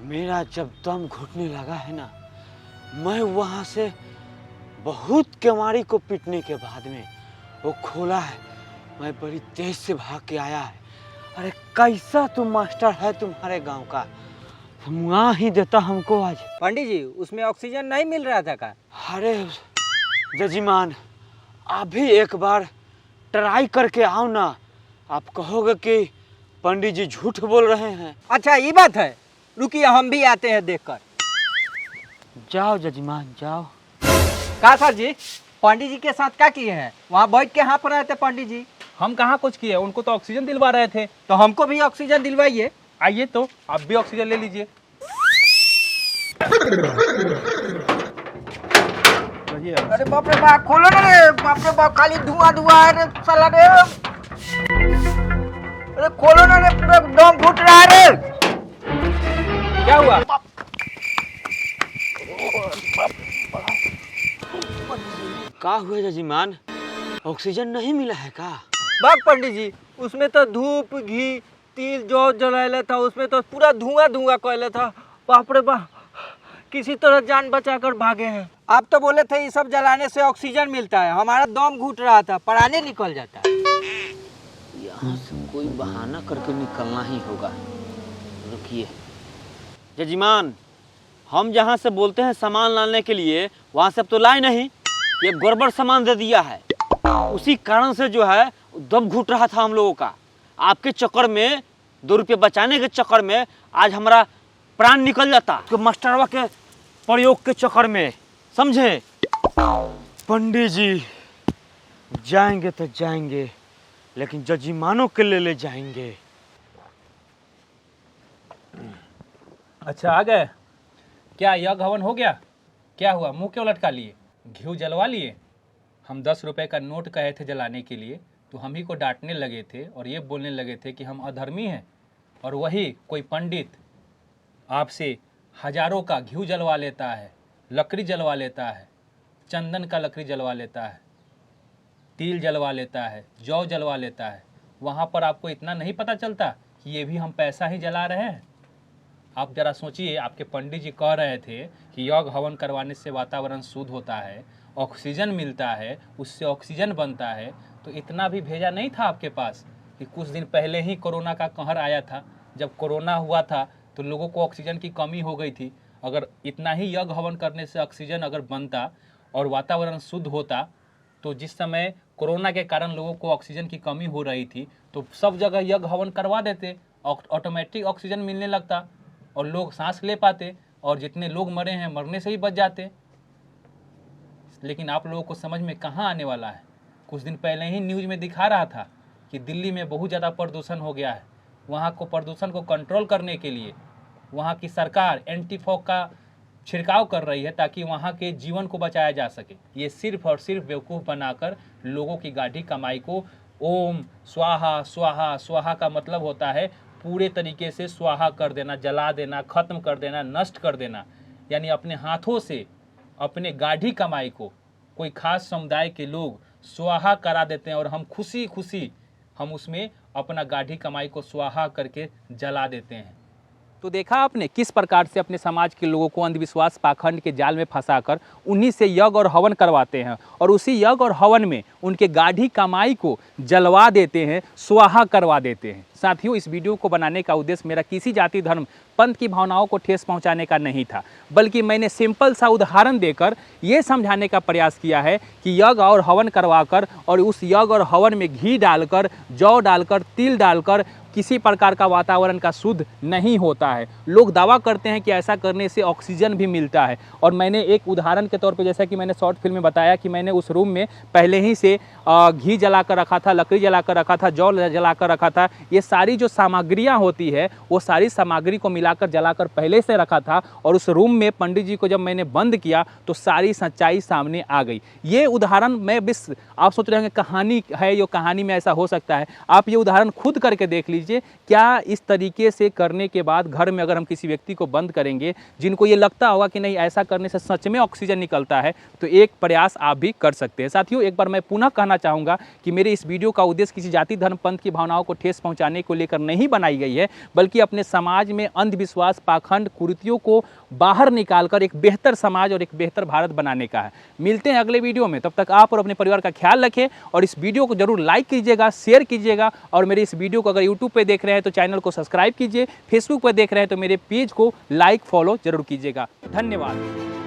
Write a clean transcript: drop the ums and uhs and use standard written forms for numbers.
मेरा जब दम घुटने लगा है ना, मैं वहां से बहुत केवाड़ी को पीटने के बाद में वो खोला है, मैं बड़ी तेज से भाग के आया है। अरे कैसा तुम मास्टर है तुम्हारे गांव का, मुआ ही देता हमको आज। पंडित जी उसमें ऑक्सीजन नहीं मिल रहा था का? अरे जजीमान, आप भी एक बार ट्राई करके आओ ना, आप कहोगे कि पंडित जी झूठ बोल रहे हैं। अच्छा ये बात है, रुकिए हम भी आते हैं देखकर। जाओ जजीमान जाओ। का सर जी, पंडित जी के साथ क्या किए हैं? वहाँ बैठ के हाँफ रहे थे पंडित जी। हम कहाँ कुछ किए, उनको तो ऑक्सीजन दिलवा रहे थे। तो हमको भी ऑक्सीजन दिलवाइए। आइए तो आप भी ऑक्सीजन ले लीजिए। अरे बाप रे बाप, खोलो ना रे, बाप रे बाप, खाली धुआं धुआं है रे साला रे। अरे खोलो ना रे, पूरा दम घुट रहा है रे। क्या हुआ? का हुआ जजीमान, ऑक्सीजन नहीं मिला है का? बाग पंडित जी, उसमें तो धूप घी तिल जो जलाया था, उसमें तो पूरा धुआं धुआं कहले था। बाप रे बाप, किसी तरह जान बचाकर भागे हैं। आप तो बोले थे ये सब जलाने से ऑक्सीजन मिलता है, हमारा दम घुट रहा था, प्राणे निकल जाता है। यहाँ से कोई बहाना करके निकलना ही होगा। रुकिए जजीमान, हम जहाँ से बोलते हैं सामान लाने के लिए, वहाँ से अब तो लाए नहीं, ये गड़बड़ सामान दे दिया है। उसी कारण से जो है दम घुट रहा था हम लोगों का। आपके चक्कर में, 2 रुपये बचाने के चक्कर में आज हमारा प्राण निकल जाता, तो मास्टरवा के प्रयोग के चक्कर में, समझे? पंडित जी जाएंगे तो जाएंगे, लेकिन जजीमानों के ले जाएंगे। अच्छा आ गए, क्या यज्ञ हवन हो गया? क्या हुआ, मुंह क्यों लटका लिए? घी जलवा लिए? हम 10 रुपए का नोट कहे थे जलाने के लिए, तो हम ही को डांटने लगे थे और ये बोलने लगे थे कि हम अधर्मी हैं। और वही कोई पंडित आपसे हजारों का घी जलवा लेता है, लकड़ी जलवा लेता है, चंदन का लकड़ी जलवा लेता है, तिल जलवा लेता है, जौ जलवा लेता है। वहाँ पर आपको इतना नहीं पता चलता कि ये भी हम पैसा ही जला रहे हैं? आप जरा सोचिए, आपके पंडित जी कह रहे थे कि यज्ञ हवन करवाने से वातावरण शुद्ध होता है, ऑक्सीजन मिलता है, उससे ऑक्सीजन बनता है, तो इतना भी भेजा नहीं था आपके पास कि कुछ दिन पहले ही कोरोना का कहर आया था। जब कोरोना हुआ था तो लोगों को ऑक्सीजन की कमी हो गई थी। अगर इतना ही यज्ञ हवन करने से ऑक्सीजन अगर बनता और वातावरण शुद्ध होता, तो जिस समय कोरोना के कारण लोगों को ऑक्सीजन की कमी हो रही थी, तो सब जगह यज्ञ हवन करवा देते, ऑटोमेटिक ऑक्सीजन मिलने लगता और लोग सांस ले पाते, और जितने लोग मरे हैं मरने से ही बच जाते। लेकिन आप लोगों को समझ में कहाँ आने वाला है। कुछ दिन पहले ही न्यूज़ में दिखा रहा था कि दिल्ली में बहुत ज़्यादा प्रदूषण हो गया है। वहाँ को प्रदूषण को कंट्रोल करने के लिए वहाँ की सरकार एंटी फॉग का छिड़काव कर रही है, ताकि वहाँ के जीवन को बचाया जा सके। ये सिर्फ और सिर्फ बेवकूफ़ बनाकर लोगों की गाढ़ी कमाई को, ओम स्वाहा स्वाहा, स्वाहा का मतलब होता है पूरे तरीके से स्वाहा कर देना, जला देना, खत्म कर देना, नष्ट कर देना। यानी अपने हाथों से अपने गाढ़ी कमाई को कोई खास समुदाय के लोग स्वाहा करा देते हैं, और हम खुशी खुशी हम उसमें अपना गाढ़ी कमाई को स्वाहा करके जला देते हैं। तो देखा आपने किस प्रकार से अपने समाज के लोगों को अंधविश्वास पाखंड के जाल में फंसाकर उन्हीं से यज्ञ और हवन करवाते हैं, और उसी यज्ञ और हवन में उनके गाढ़ी कमाई को जलवा देते हैं, स्वाहा करवा देते हैं। साथियों, इस वीडियो को बनाने का उद्देश्य मेरा किसी जाति धर्म पंथ की भावनाओं को ठेस पहुंचाने का नहीं था, बल्कि मैंने सिंपल सा उदाहरण देकर ये समझाने का प्रयास किया है कि यज्ञ और हवन करवाकर और उस यज्ञ और हवन में घी डालकर, जौ डालकर, तिल डालकर किसी प्रकार का वातावरण का शुद्ध नहीं होता है। लोग दावा करते हैं कि ऐसा करने से ऑक्सीजन भी मिलता है, और मैंने एक उदाहरण के तौर पे, जैसा कि मैंने शॉर्ट फिल्म में बताया कि मैंने उस रूम में पहले ही से घी जलाकर रखा था, लकड़ी जलाकर रखा था, जौ जलाकर रखा था। ये सारी जो सामग्रियां होती है वो सारी सामग्री को मिलाकर जलाकर पहले से रखा था, और उस रूम में पंडित जी को जब मैंने बंद किया तो सारी सच्चाई सामने आ गई। ये उदाहरण मैं आप सोच रहे हैं कहानी है, ये कहानी में ऐसा हो सकता है, आप ये उदाहरण खुद करके देख लीजिए। कीजिए। क्या इस तरीके से करने के बाद घर में अगर हम किसी व्यक्ति को बंद करेंगे, जिनको ये लगता होगा कि नहीं ऐसा करने से सच में ऑक्सीजन निकलता है, तो एक प्रयास आप भी कर सकते हैं। साथियों, एक बार मैं पुनः कहना चाहूँगा कि मेरे इस वीडियो का उद्देश्य किसी जाति धर्म पंथ की भावनाओं को ठेस पहुँचाने को लेकर नहीं बनाई गई है, बल्कि अपने समाज में अंधविश्वास, पाखंड, कुरीतियों को बाहर निकालकर एक बेहतर समाज और एक बेहतर भारत बनाने का है। मिलते हैं अगले वीडियो में, तब तक आप और अपने परिवार का ख्याल रखें और इस वीडियो को जरूर लाइक कीजिएगा, शेयर कीजिएगा और मेरे इस वीडियो को अगर यूट्यूब पे देख रहे हैं तो चैनल को सब्सक्राइब कीजिए, फेसबुक पर देख रहे हैं तो मेरे पेज को लाइक फॉलो जरूर कीजिएगा। धन्यवाद।